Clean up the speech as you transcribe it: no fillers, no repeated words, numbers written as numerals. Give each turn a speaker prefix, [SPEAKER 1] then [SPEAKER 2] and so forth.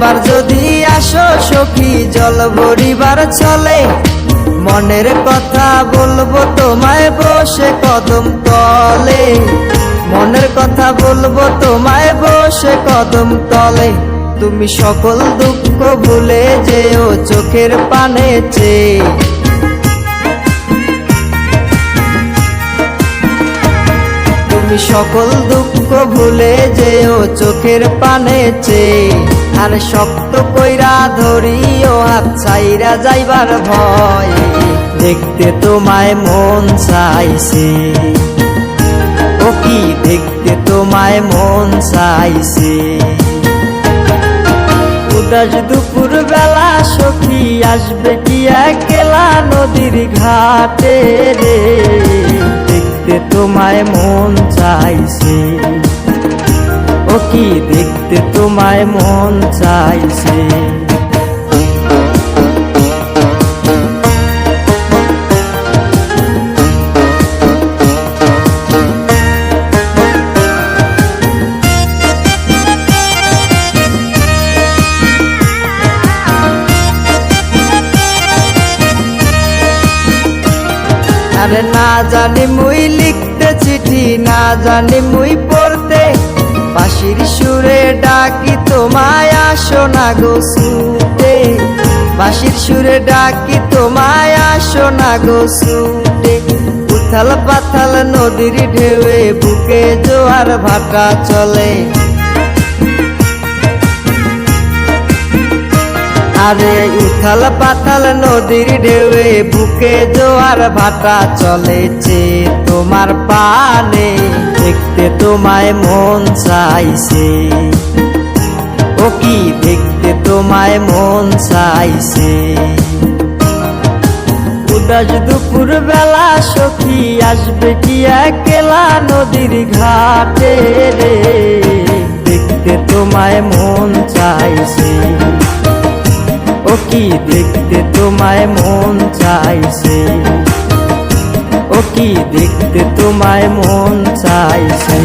[SPEAKER 1] একবার যদি আসো সখী জল ভরিবার চলে, মনের কথা বলবো তোমায় বসে কদম তলে। মনের কথা বলবো তোমায় বসে কদম তলে। তুমি সকল দুঃখ ভুলে যেও চোখের পানে চেয়ে। তুমি সকল দুঃখ ভুলে যেও চোখের পানে চেয়ে। আর শক্ত কইরা ধরিও হাত ছাইরা যাইবার ভয়, দেখতে তোমায় মন চাইছে। ও কি দেখতে তোমায় মন চাইছে। উদাস দুপুর বেলা সখী আসবে কি একলা নদীর ঘাটে রে, দেখতে তোমায় মন চাইছে। ও কি দেখতে তোমায় মন চাইছে। আরে না জানি মুই লিখতে চিঠি, না জানি মুই পড়তে, বাঁশির সুরে ডাকি তোমায় আসো না গো ছুটে। বাঁশির সুরে ডাকি তোমায় আসো না গো ছুটে। উথাল পাথাল নদীর ঢেউয়ে বুকে জোয়ার ভাটা চলে। আরে উথাল পাথাল নদীর ঢেউয়ে বুকে জোয়ার ভাটা চলেছে তোমার পানে, দেখতে তোমায় মন চাইছে। ও কি দেখতে তোমায় মন চাইছে। উদাস দুপুর বেলা সখী আসবে কি একলা নদীর ঘাটে রে, দেখতে তোমায় মন চাইছে। ও কি দেখতে তোমায় মন চাইছে। ও কি দেখতে তোমায় মন চাইছে।